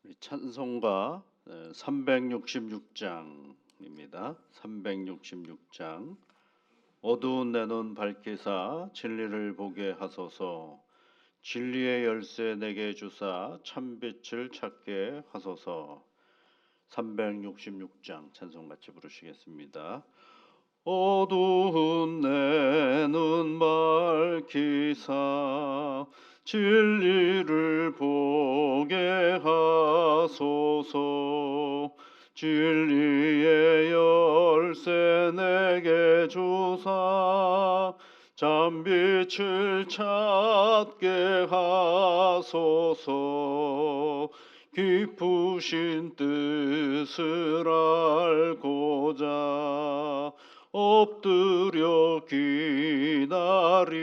우리 찬송가 366장입니다. 366장. 어두운 내 눈 밝히사 진리를 보게 하소서. 진리의 열쇠 내게 주사 참빛을 찾게 하소서. 366장 찬송 같이 부르시겠습니다. 어두운 내 눈 밝히사 진리를 보게 하소서. 진리의 열쇠 내게 주사 잠빛을 찾게 하소서. 깊으신 뜻을 알고자 엎드려 기다리오니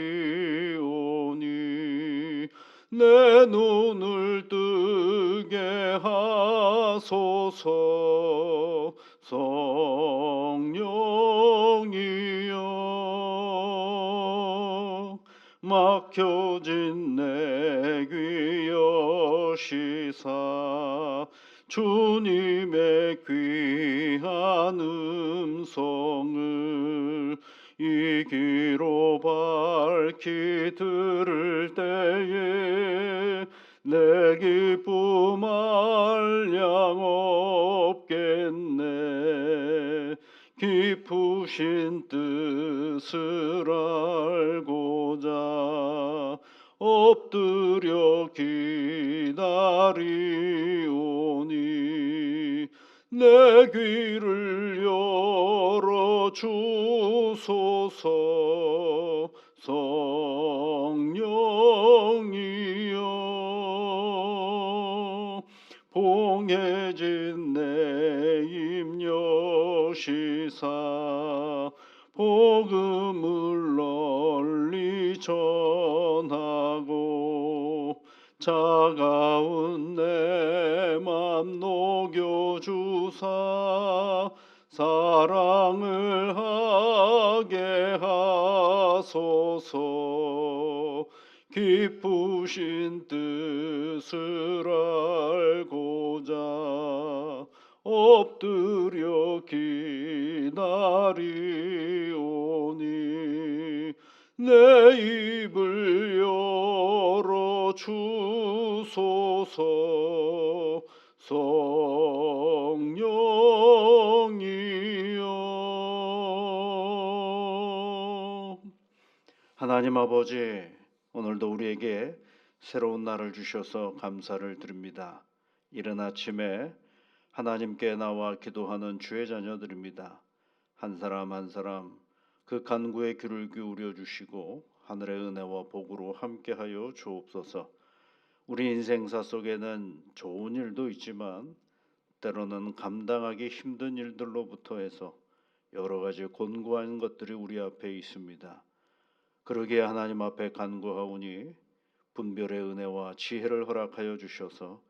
내 눈을 뜨게 하소서. 성령이여 막혀진 내 귀 여시사 주님의 귀한 음성을 이 귀로 밝히 들을 때에 내 기쁨 한량 없겠네. 깊으신 뜻을 알고자 엎드려 기다리오니 내 귀를 열어 주소서. 성령이여 봉해진 내 입 여시사 복음을 널리 전하고 차가운 내 맘 녹여주사 사랑을 하게 하소서. 깊으신 뜻을 알고자 엎드려 기다리오니 내 입을 열어 주소서. 성령이여. 하나님 아버지, 오늘도 우리에게 새로운 날을 주셔서 감사를 드립니다. 이른 아침에 하나님께 나와 기도하는 주의 자녀들입니다. 한 사람 한 사람 그 간구의 귀를 기울여 주시고 하늘의 은혜와 복으로 함께하여 주옵소서. 우리 인생사 속에는 좋은 일도 있지만 때로는 감당하기 힘든 일들로부터 해서 여러 가지 곤고한 것들이 우리 앞에 있습니다. 그러기에 하나님 앞에 간구하오니 분별의 은혜와 지혜를 허락하여 주셔서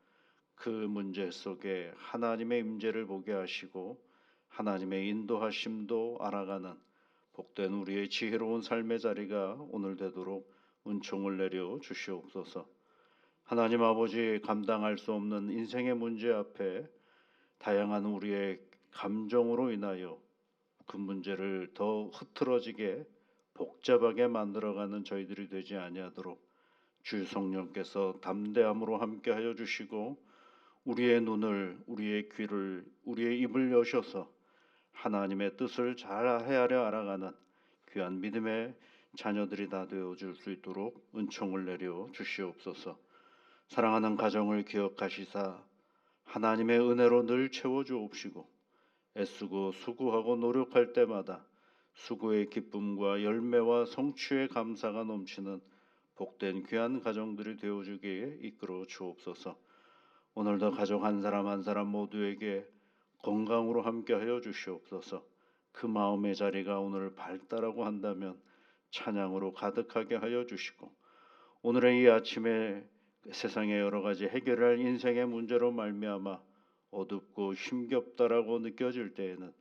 그 문제 속에 하나님의 임재를 보게 하시고 하나님의 인도하심도 알아가는 복된 우리의 지혜로운 삶의 자리가 오늘 되도록 은총을 내려 주시옵소서. 하나님 아버지, 감당할 수 없는 인생의 문제 앞에 다양한 우리의 감정으로 인하여 그 문제를 더 흐트러지게 복잡하게 만들어가는 저희들이 되지 아니하도록 주 성령께서 담대함으로 함께하여 주시고 우리의 눈을, 우리의 귀를, 우리의 입을 여셔서 하나님의 뜻을 잘 헤아려 알아가는 귀한 믿음의 자녀들이 다 되어줄 수 있도록 은총을 내려 주시옵소서. 사랑하는 가정을 기억하시사 하나님의 은혜로 늘 채워주옵시고 애쓰고 수고하고 노력할 때마다 수고의 기쁨과 열매와 성취의 감사가 넘치는 복된 귀한 가정들이 되어주기에 이끌어 주옵소서. 오늘도 가족 한 사람 한 사람 모두에게 건강으로 함께하여 주시옵소서. 그 마음의 자리가 오늘 밝다라고 한다면 찬양으로 가득하게 하여 주시고 오늘의 이 아침에 세상의 여러 가지 해결할 인생의 문제로 말미암아 어둡고 힘겹다라고 느껴질 때에는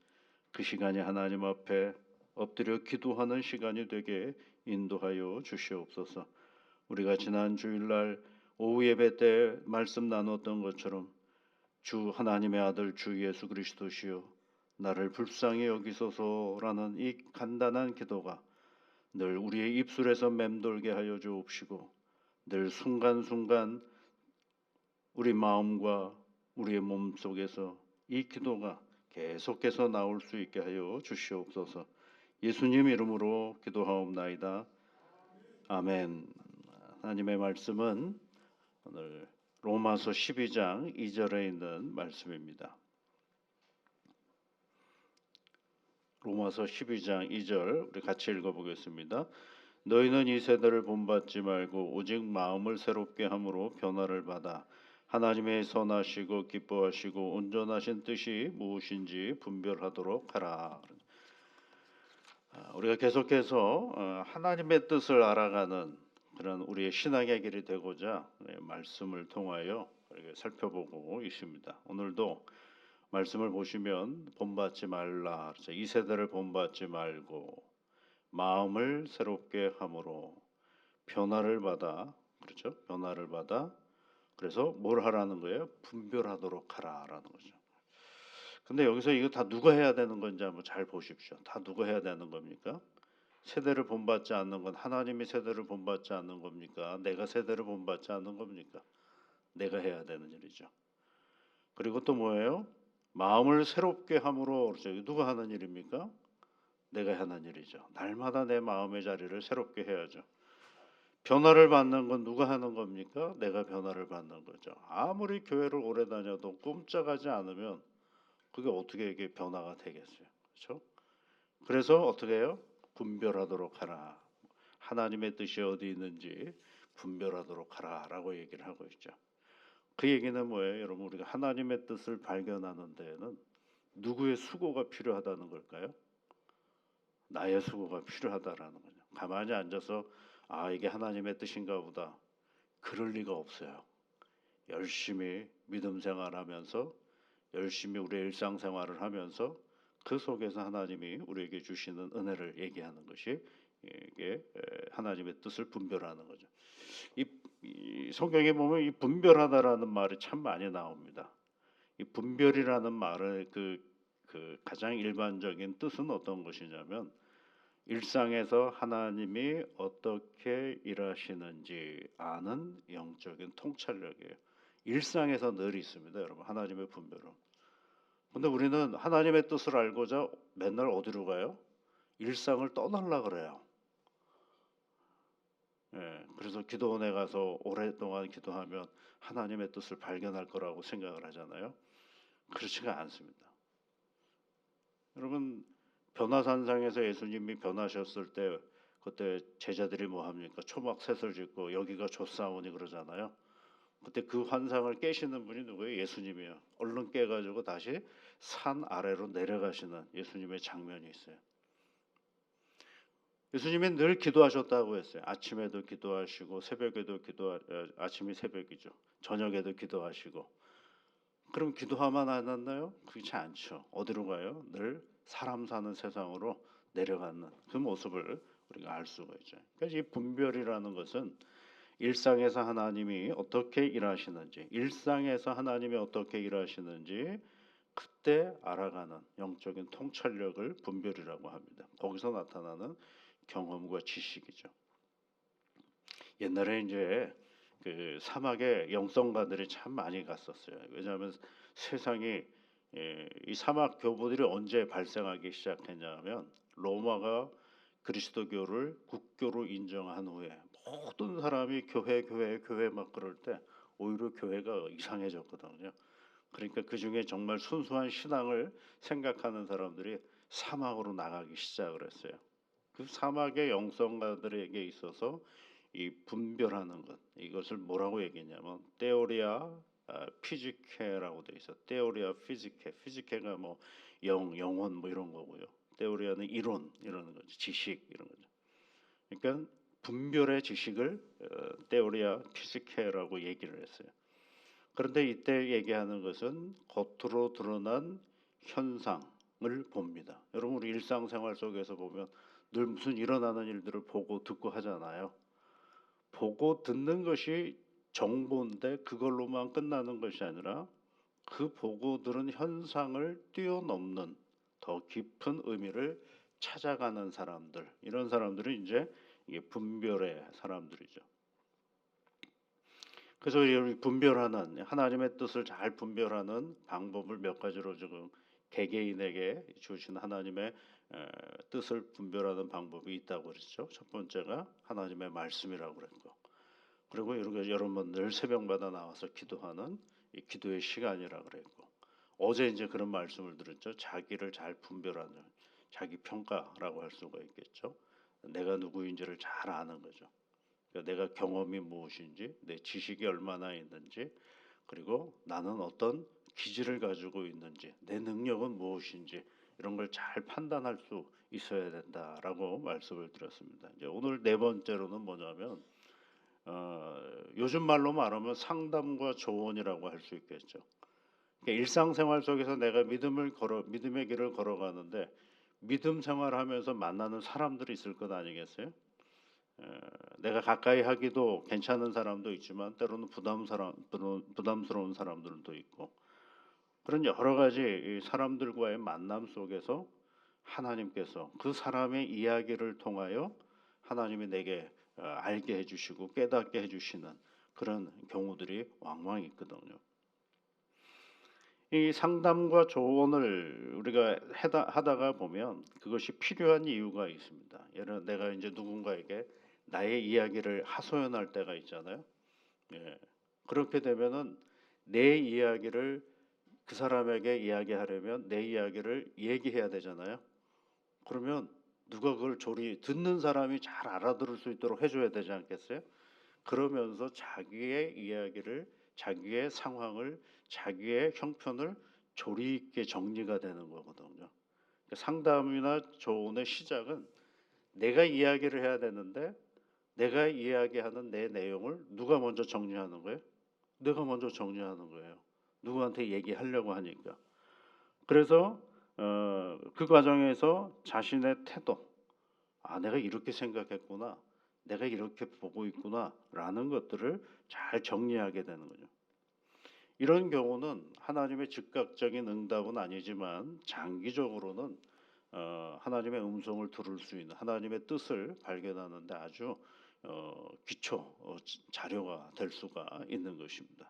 그 시간이 하나님 앞에 엎드려 기도하는 시간이 되게 인도하여 주시옵소서. 우리가 지난 주일날 오후 예배 때 말씀 나눴던 것처럼 주 하나님의 아들 주 예수 그리스도시요 나를 불쌍히 여기소서라는 이 간단한 기도가 늘 우리의 입술에서 맴돌게 하여 주옵시고 늘 순간순간 우리 마음과 우리의 몸 속에서 이 기도가 계속해서 나올 수 있게 하여 주시옵소서. 예수님 이름으로 기도하옵나이다. 아멘. 하나님의 말씀은 오늘 로마서 12장 2절에 있는 말씀입니다. 로마서 12장 2절 우리 같이 읽어보겠습니다. 너희는 이 세대를 본받지 말고 오직 마음을 새롭게 함으로 변화를 받아 하나님의 선하시고 기뻐하시고 온전하신 뜻이 무엇인지 분별하도록 하라. 우리가 계속해서 하나님의 뜻을 알아가는 그런 우리의 신앙의 길이 되고자 말씀을 통하여 살펴보고 있습니다. 오늘도 말씀을 보시면 본받지 말라. 이 세대를 본받지 말고 마음을 새롭게 함으로 변화를 받아, 그렇죠? 변화를 받아. 그래서 뭘 하라는 거예요? 분별하도록 하라라는 거죠. 근데 여기서 이거 다 누가 해야 되는 건지 한번 잘 보십시오. 다 누가 해야 되는 겁니까? 세대를 본받지 않는 건 하나님이 세대를 본받지 않는 겁니까? 내가 세대를 본받지 않는 겁니까? 내가 해야 되는 일이죠. 그리고 또 뭐예요? 마음을 새롭게 함으로, 그렇죠? 누가 하는 일입니까? 내가 하는 일이죠. 날마다 내 마음의 자리를 새롭게 해야죠. 변화를 받는 건 누가 하는 겁니까? 내가 변화를 받는 거죠. 아무리 교회를 오래 다녀도 꼼짝하지 않으면 그게 어떻게 이게 변화가 되겠어요. 그렇죠? 그래서 어떻게 해요? 분별하도록 하라. 하나님의 뜻이 어디 있는지 분별하도록 하라라고 얘기를 하고 있죠. 그 얘기는 뭐예요? 여러분 우리가 하나님의 뜻을 발견하는 데에는 누구의 수고가 필요하다는 걸까요? 나의 수고가 필요하다라는 거죠. 가만히 앉아서 이게 하나님의 뜻인가 보다. 그럴 리가 없어요. 열심히 믿음 생활하면서 열심히 우리의 일상생활을 하면서 그 속에서 하나님이 우리에게 주시는 은혜를 얘기하는 것이 이게 하나님의 뜻을 분별하는 거죠. 이 성경에 보면 이 분별하다라는 말이 참 많이 나옵니다. 이 분별이라는 말의 그 가장 일반적인 뜻은 어떤 것이냐면 일상에서 하나님이 어떻게 일하시는지 아는 영적인 통찰력이에요. 일상에서 늘 있습니다, 여러분. 하나님의 분별은. 근데 우리는 하나님의 뜻을 알고자 맨날 어디로 가요? 일상을 떠나려 그래요. 그래서 기도원에 가서 오랫동안 기도하면 하나님의 뜻을 발견할 거라고 생각을 하잖아요. 그렇지가 않습니다. 여러분 변화산상에서 예수님이 변하셨을 때 그때 제자들이 뭐 합니까? 초막셋을 짓고 여기가 좋사오니 그러잖아요. 그때 그 환상을 깨시는 분이 누구예요? 예수님이에요. 얼른 깨가지고 다시 산 아래로 내려가시는 예수님의 장면이 있어요. 예수님이 늘 기도하셨다고 했어요. 아침에도 기도하시고 새벽에도 아침이 새벽이죠. 저녁에도 기도하시고. 그럼 기도하면 안 왔나요? 그렇지 않죠. 어디로 가요? 늘 사람 사는 세상으로 내려가는 그 모습을 우리가 알 수가 있죠. 그래서 이 분별이라는 것은 일상에서 하나님이 어떻게 일하시는지, 일상에서 하나님이 어떻게 일하시는지 그때 알아가는 영적인 통찰력을 분별이라고 합니다. 거기서 나타나는 경험과 지식이죠. 옛날에 이제 그 사막에 영성가들이 참 많이 갔었어요. 왜냐하면 세상이 이 사막 교부들이 언제 발생하기 시작했냐면 로마가 그리스도교를 국교로 인정한 후에 모든 사람이 교회 막 그럴 때 오히려 교회가 이상해졌거든요. 그러니까 그 중에 정말 순수한 신앙을 생각하는 사람들이 사막으로 나가기 시작을 했어요. 그 사막의 영성가들에게 있어서 이 분별하는 것 이것을 뭐라고 얘기했냐면 테오리아 피지케라고 돼 있어. 테오리아 피지케가 뭐 영혼 뭐 이런 거고요. 테오리아는 이론 이런 거죠. 지식 이런 거죠. 그러니까 분별의 지식을 테오리아 피지케라고 얘기를 했어요. 그런데 이때 얘기하는 것은 겉으로 드러난 현상을 봅니다. 여러분 우리 일상생활 속에서 보면 늘 무슨 일어나는 일들을 보고 듣고 하잖아요. 보고 듣는 것이 정보인데 그걸로만 끝나는 것이 아니라 그 보고 들은 현상을 뛰어넘는 더 깊은 의미를 찾아가는 사람들, 이런 사람들이 이제 이게 분별의 사람들이죠. 그래서 이 분별하는 하나님의 뜻을 잘 분별하는 방법을 몇 가지로 지금 개개인에게 주신 하나님의 뜻을 분별하는 방법이 있다고 그랬죠. 첫 번째가 하나님의 말씀이라고 그랬고, 그리고 여러분들 새벽마다 나와서 기도하는 이 기도의 시간이라고 그랬고, 어제 이제 그런 말씀을 들었죠. 자기를 잘 분별하는 자기 평가라고 할 수가 있겠죠. 내가 누구인지를 잘 아는 거죠. 그러니까 내가 경험이 무엇인지, 내 지식이 얼마나 있는지, 그리고 나는 어떤 기질을 가지고 있는지, 내 능력은 무엇인지, 이런 걸 잘 판단할 수 있어야 된다라고 말씀을 드렸습니다. 이제 오늘 네 번째로는 뭐냐면 요즘 말로 말하면 상담과 조언이라고 할 수 있겠죠. 그러니까 일상생활 속에서 내가 믿음의 길을 걸어가는데 믿음 생활하면서 만나는 사람들이 있을 것 아니겠어요? 내가 가까이 하기도 괜찮은 사람도 있지만 때로는 부담스러운 사람들도 있고, 그런 여러 가지 이 사람들과의 만남 속에서 하나님께서 그 사람의 이야기를 통하여 하나님이 내게 알게 해주시고 깨닫게 해주시는 그런 경우들이 왕왕 있거든요. 이 상담과 조언을 우리가 하다가 보면 그것이 필요한 이유가 있습니다. 예를 내가 이제 누군가에게 나의 이야기를 하소연할 때가 있잖아요. 예. 그렇게 되면은 내 이야기를 그 사람에게 이야기하려면 내 이야기를 얘기해야 되잖아요. 그러면 누가 그걸 듣는 사람이 잘 알아들을 수 있도록 해줘야 되지 않겠어요? 그러면서 자기의 이야기를, 자기의 상황을, 자기의 형편을 조리 있게 정리가 되는 거거든요. 그러니까 상담이나 조언의 시작은 내가 이야기를 해야 되는데 내가 이야기하는 내 내용을 누가 먼저 정리하는 거예요? 내가 먼저 정리하는 거예요. 누구한테 얘기하려고 하니까. 그래서 그 과정에서 자신의 태도, 내가 이렇게 생각했구나, 내가 이렇게 보고 있구나라는 것들을 잘 정리하게 되는 거죠. 이런 경우는 하나님의 즉각적인 응답은 아니지만 장기적으로는 하나님의 음성을 들을 수 있는 하나님의 뜻을 발견하는데 아주 기초 자료가 될 수가 있는 것입니다.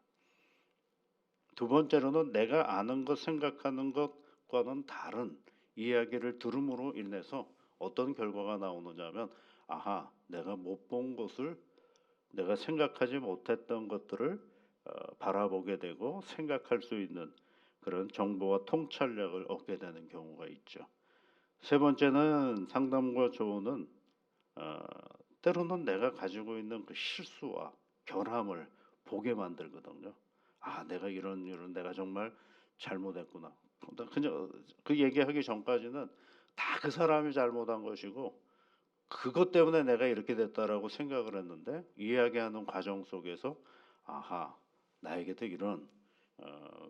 두 번째로는 내가 아는 것, 생각하는 것과는 다른 이야기를 들음으로 인해서 어떤 결과가 나오느냐면, 내가 못 본 것을, 내가 생각하지 못했던 것들을 바라보게 되고 생각할 수 있는 그런 정보와 통찰력을 얻게 되는 경우가 있죠. 세 번째는 상담과 조언은 어, 때로는 내가 가지고 있는 그 실수와 결함을 보게 만들거든요. 내가 이런 내가 정말 잘못했구나. 그냥 그 얘기하기 전까지는 다 그 사람이 잘못한 것이고 그것 때문에 내가 이렇게 됐다라고 생각을 했는데, 이야기하는 과정 속에서 나에게도 이런 어,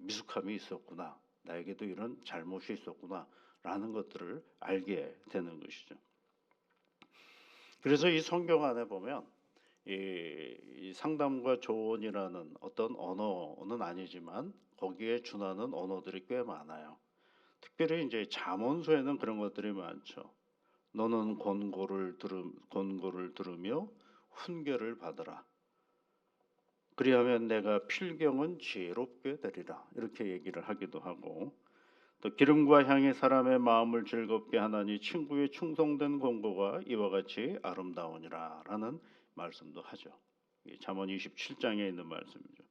미숙함이 있었구나, 나에게도 이런 잘못이 있었구나라는 것들을 알게 되는 것이죠. 그래서 이 성경 안에 보면 이 상담과 조언이라는 어떤 언어는 아니지만 거기에 준하는 언어들이 꽤 많아요. 특별히 이제 잠언서에는 그런 것들이 많죠. 너는 권고를 들으며 훈계를 받으라. 그리하면 내가 필경은 지혜롭게 되리라. 이렇게 얘기를 하기도 하고, 또 기름과 향이 사람의 마음을 즐겁게 하나니 친구의 충성된 권고가 이와 같이 아름다우니라라는 말씀도 하죠. 잠언 27장에 있는 말씀이죠.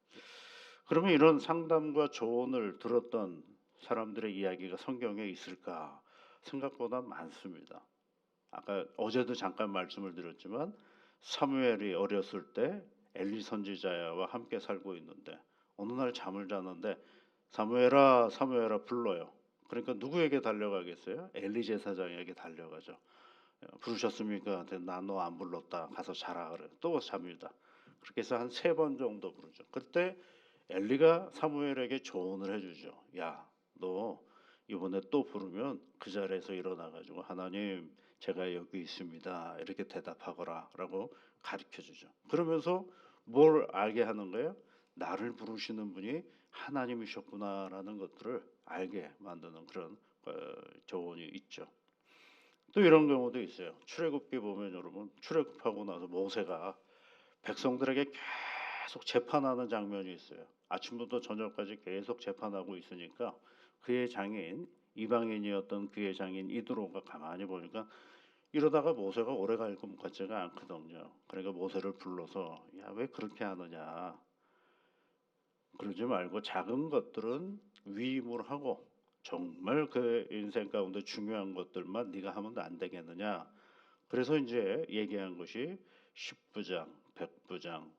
그러면 이런 상담과 조언을 들었던 사람들의 이야기가 성경에 있을까? 생각보다 많습니다. 아까 어제도 잠깐 말씀을 드렸지만 사무엘이 어렸을 때 엘리 선지자와 함께 살고 있는데 어느 날 잠을 자는데 사무엘아 사무엘아 불러요. 그러니까 누구에게 달려가겠어요? 엘리 제사장에게 달려가죠. 부르셨습니까? 나 너 안 불렀다. 가서 자라 그래. 또 잡니다. 그렇게 해서 한 세 번 정도 부르죠. 그때 엘리가 사무엘에게 조언을 해주죠. 야, 너 이번에 또 부르면 그 자리에서 일어나가지고 하나님 제가 여기 있습니다. 이렇게 대답하거라라고 가르쳐주죠. 그러면서 뭘 알게 하는 거예요? 나를 부르시는 분이 하나님이셨구나라는 것들을 알게 만드는 그런 어, 조언이 있죠. 또 이런 경우도 있어요. 출애굽기 보면 여러분 출애굽하고 나서 모세가 백성들에게 계속 재판하는 장면이 있어요. 아침부터 저녁까지 계속 재판하고 있으니까 그의 장인 이방인이었던 그의 장인 이드로가 가만히 보니까 이러다가 모세가 오래 갈 것 같지가 않거든요. 그러니까 모세를 불러서 야, 왜 그렇게 하느냐. 그러지 말고 작은 것들은 위임을 하고 정말 그 인생 가운데 중요한 것들만 네가 하면 안 되겠느냐. 그래서 이제 얘기한 것이 십부장, 백부장,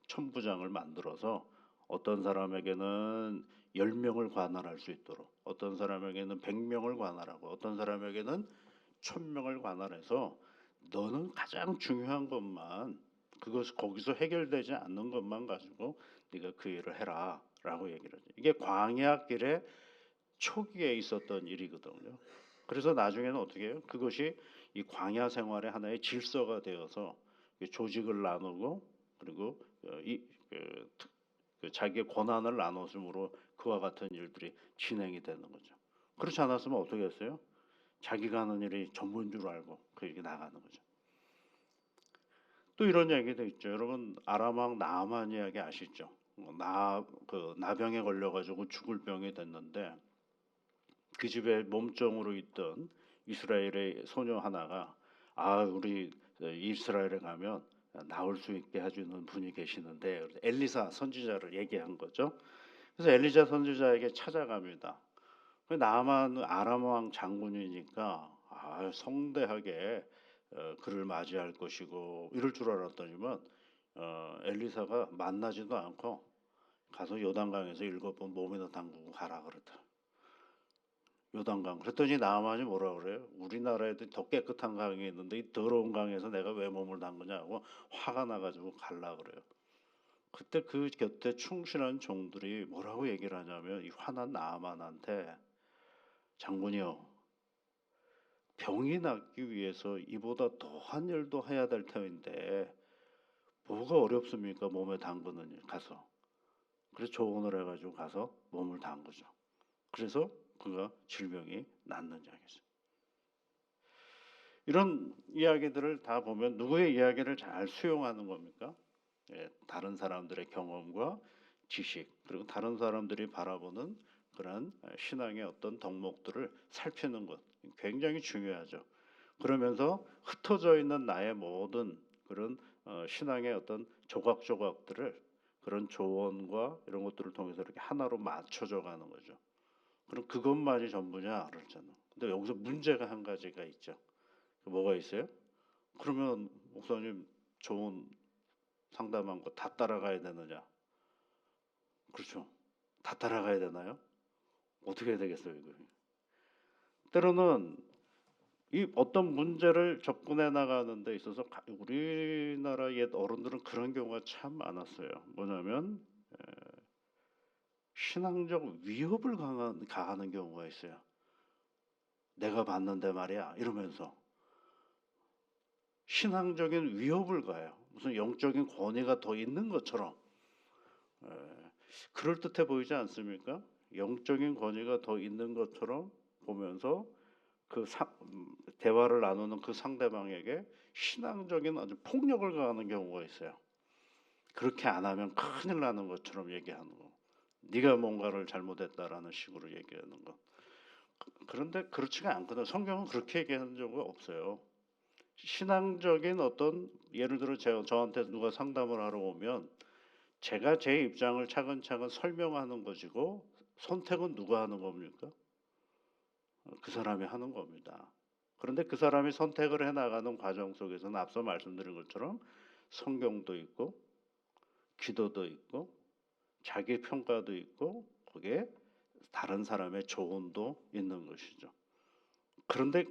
천부장을 만들어서 어떤 사람에게는 10명을 관할할 수 있도록, 어떤 사람에게는 100명을 관할하고, 어떤 사람에게는 1000명을 관할해서 너는 가장 중요한 것만 그것 거기서 해결되지 않는 것만 가지고 네가 그 일을 해라라고 얘기를 하죠. 이게 광야길의 초기에 있었던 일이거든요. 그래서 나중에는 어떻게 해요? 그것이 이 광야 생활의 하나의 질서가 되어서 조직을 나누고 그리고 자기의 권한을 나눠줌으로 그와 같은 일들이 진행이 되는 거죠. 그렇지 않았으면 어떻게 했어요? 자기가 하는 일이 전부인 줄 알고 그 일이 나가는 거죠. 또 이런 얘기도 있죠. 여러분 아람 왕 나아만 이야기 아시죠? 나병에 걸려가지고 죽을 병이 됐는데 그 집에 몸종으로 있던 이스라엘의 소녀 하나가 우리 이스라엘에 가면 나올 수 있게 해주는 분이 계시는데 엘리사 선지자를 얘기한 거죠. 그래서 엘리사 선지자에게 찾아갑니다. 나아만 아람 왕 장군이니까 성대하게 그를 맞이할 것이고 이럴 줄 알았더니만 엘리사가 만나지도 않고 가서 요단강에서 7번 몸이나 담그고 가라 그러더라. 요단강. 그랬더니 나아만이 뭐라 그래요? 우리나라에도 더 깨끗한 강이 있는데 이 더러운 강에서 내가 왜 몸을 담그냐고 화가 나가지고 갈라 그래요. 그때 그 곁에 충실한 종들이 뭐라고 얘기를 하냐면 이 화난 나아만한테 장군이요. 병이 낫기 위해서 이보다 더한 일도 해야 될 터인데 뭐가 어렵습니까? 몸에 담그는 일 가서. 그래서 조언을 해가지고 가서 몸을 담그죠. 그래서 그가 질병이 낫는 이야기죠. 이런 이야기들을 다 보면 누구의 이야기를 잘 수용하는 겁니까? 다른 사람들의 경험과 지식 그리고 다른 사람들이 바라보는 그런 신앙의 어떤 덕목들을 살피는 것 굉장히 중요하죠. 그러면서 흩어져 있는 나의 모든 그런 신앙의 어떤 조각조각들을 그런 조언과 이런 것들을 통해서 이렇게 하나로 맞춰져 가는 거죠. 그럼 그것만이 전부냐 그러잖아. 근데 여기서 문제가 한 가지가 있죠. 뭐가 있어요? 그러면 목사님 좋은 상담한 거 다 따라가야 되느냐? 그렇죠. 다 따라가야 되나요? 어떻게 해야 되겠어요, 이거? 때로는 이 어떤 문제를 접근해 나가는 데 있어서 우리나라 옛 어른들은 그런 경우가 참 많았어요. 뭐냐면 신앙적 위협을 가하는 경우가 있어요. 내가 봤는데 말이야 이러면서 신앙적인 위협을 가해요. 무슨 영적인 권위가 더 있는 것처럼 그럴듯해 보이지 않습니까? 영적인 권위가 더 있는 것처럼 보면서 대화를 나누는 그 상대방에게 신앙적인 아주 폭력을 가하는 경우가 있어요. 그렇게 안 하면 큰일 나는 것처럼 얘기하는 거. 네가 뭔가를 잘못했다라는 식으로 얘기하는 거. 그런데 그렇지가 않거든. 성경은 그렇게 얘기하는 적은 없어요. 신앙적인 어떤 예를 들어 저한테 누가 상담을 하러 오면 제가 제 입장을 차근차근 설명하는 것이고 선택은 누가 하는 겁니까? 그 사람이 하는 겁니다. 그런데 그 사람이 선택을 해나가는 과정 속에서는 앞서 말씀드린 것처럼 성경도 있고 기도도 있고 자기 평가도 있고 거기에 다른 사람의 조언도 있는 것이죠. 그런데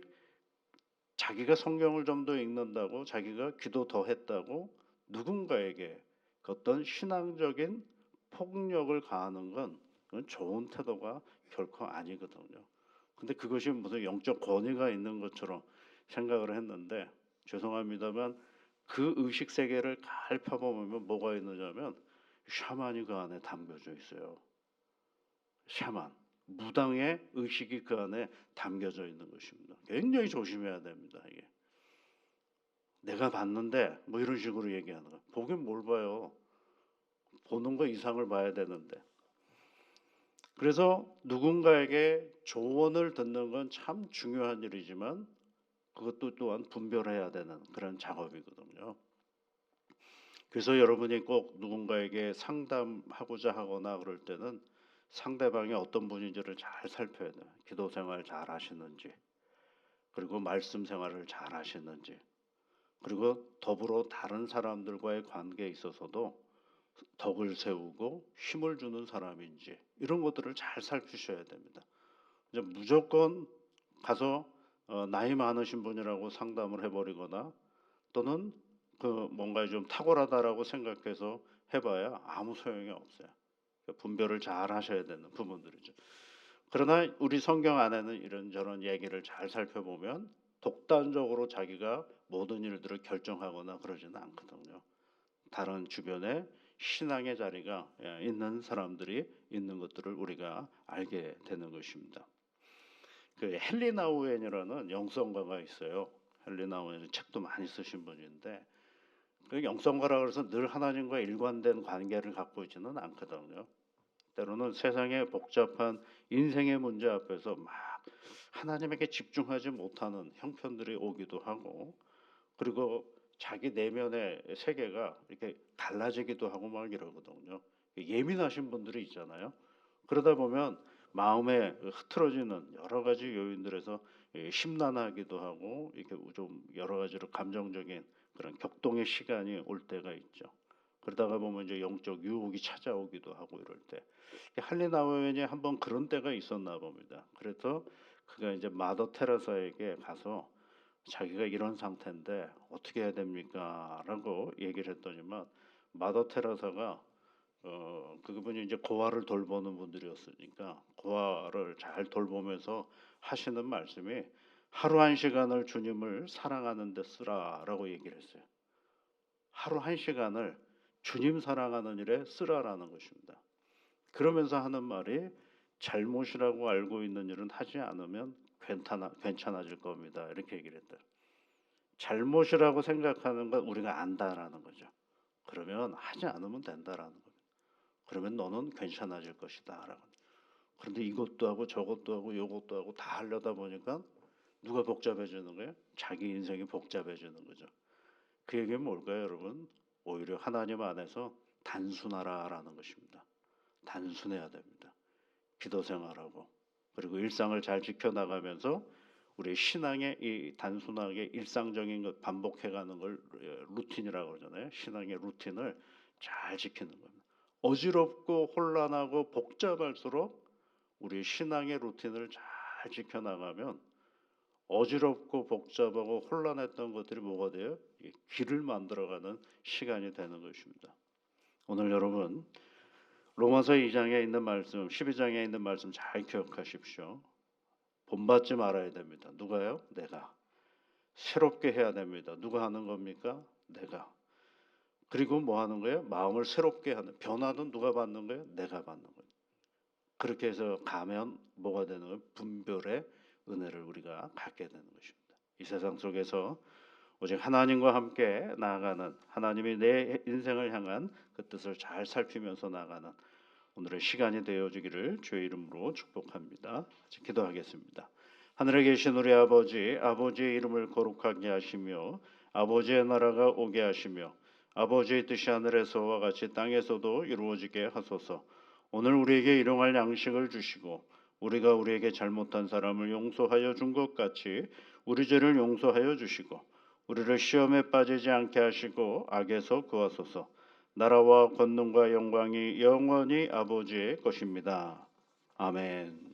자기가 성경을 좀 더 읽는다고 자기가 기도 더 했다고 누군가에게 어떤 신앙적인 폭력을 가하는 건 그건 좋은 태도가 결코 아니거든요. 근데 그것이 무슨 영적 권위가 있는 것처럼 생각을 했는데 죄송합니다만 그 의식 세계를 잘 펴보면 뭐가 있느냐면 샤만이 그 안에 담겨져 있어요. 샤만, 무당의 의식이 그 안에 담겨져 있는 것입니다. 굉장히 조심해야 됩니다. 이게 내가 봤는데 뭐 이런 식으로 얘기하는 거. 보긴 뭘 봐요. 보는 거 이상을 봐야 되는데. 그래서 누군가에게 조언을 듣는 건 참 중요한 일이지만 그것도 또한 분별해야 되는 그런 작업이거든요. 그래서 여러분이 꼭 누군가에게 상담하고자 하거나 그럴 때는 상대방이 어떤 분인지를 잘 살펴야 돼요. 기도 생활 잘 하시는지, 그리고 말씀 생활을 잘 하시는지, 그리고 더불어 다른 사람들과의 관계에 있어서도 덕을 세우고 힘을 주는 사람인지 이런 것들을 잘 살피셔야 됩니다. 이제 무조건 가서 나이 많으신 분이라고 상담을 해버리거나 또는 그 뭔가 좀 탁월하다라고 생각해서 해봐야 아무 소용이 없어요. 분별을 잘 하셔야 되는 부분들이죠. 그러나 우리 성경 안에는 이런저런 얘기를 잘 살펴보면 독단적으로 자기가 모든 일들을 결정하거나 그러지는 않거든요. 다른 주변에 신앙의 자리가 있는 사람들이 있는 것들을 우리가 알게 되는 것입니다. 그 헨리 나우엔이라는 영성가가 있어요. 헨리 나우엔은 책도 많이 쓰신 분인데 그 영성가라 그래서 늘 하나님과 일관된 관계를 갖고 있지는 않거든요. 때로는 세상의 복잡한 인생의 문제 앞에서 막 하나님에게 집중하지 못하는 형편들이 오기도 하고, 그리고 자기 내면의 세계가 이렇게 달라지기도 하고 막 이러거든요. 예민하신 분들이 있잖아요. 그러다 보면 마음에 흐트러지는 여러 가지 요인들에서 심란하기도 하고 이렇게 좀 여러 가지로 감정적인 그런 격동의 시간이 올 때가 있죠. 그러다가 보면 이제 영적 유혹이 찾아오기도 하고 이럴 때 할리 나우엔이 한번 그런 때가 있었나 봅니다. 그래서 그가 이제 마더 테레사에게 가서 자기가 이런 상태인데 어떻게 해야 됩니까? 라고 얘기를 했더니만 마더 테레사가 그분이 이제 고아를 돌보는 분들이었으니까 고아를 잘 돌보면서 하시는 말씀이 하루 한 시간을 주님을 사랑하는 데 쓰라라고 얘기를 했어요. 하루 한 시간을 주님 사랑하는 일에 쓰라라는 것입니다. 그러면서 하는 말이 잘못이라고 알고 있는 일은 하지 않으면 괜찮아질 겁니다. 이렇게 얘기를 했다. 잘못이라고 생각하는 건 우리가 안다라는 거죠. 그러면 하지 않으면 된다라는 겁니다. 그러면 너는 괜찮아질 것이다라고. 그런데 이것도 하고 저것도 하고 이것도 하고 다 하려다 보니까 누가 복잡해지는 거예요? 자기 인생이 복잡해지는 거죠. 그 얘기는 뭘까요, 여러분? 오히려 하나님 안에서 단순하라라는 것입니다. 단순해야 됩니다. 기도 생활하고 그리고 일상을 잘 지켜나가면서 우리 신앙의 이 단순하게 일상적인 것 반복해가는 걸 루틴이라고 그러잖아요. 신앙의 루틴을 잘 지키는 겁니다. 어지럽고 혼란하고 복잡할수록 우리 신앙의 루틴을 잘 지켜나가면 어지럽고 복잡하고 혼란했던 것들이 뭐가 돼요? 길을 만들어가는 시간이 되는 것입니다. 오늘 여러분 로마서 2장에 있는 말씀, 12장에 있는 말씀 잘 기억하십시오. 본받지 말아야 됩니다. 누가요? 내가. 새롭게 해야 됩니다. 누가 하는 겁니까? 내가. 그리고 뭐 하는 거예요? 마음을 새롭게 하는. 변화는 누가 받는 거예요? 내가 받는 거예요. 그렇게 해서 가면 뭐가 되는 거예요? 분별의 은혜를 우리가 갖게 되는 것입니다. 이 세상 속에서 오직 하나님과 함께 나아가는, 하나님이 내 인생을 향한 그 뜻을 잘 살피면서 나아가는 오늘의 시간이 되어주기를 주의 이름으로 축복합니다. 기도하겠습니다. 하늘에 계신 우리 아버지, 아버지의 이름을 거룩하게 하시며 아버지의 나라가 오게 하시며 아버지의 뜻이 하늘에서와 같이 땅에서도 이루어지게 하소서. 오늘 우리에게 일용할 양식을 주시고 우리가 우리에게 잘못한 사람을 용서하여 준 것 같이 우리 죄를 용서하여 주시고 우리를 시험에 빠지지 않게 하시고 악에서 구하소서. 나라와 권능과 영광이 영원히 아버지의 것입니다. 아멘.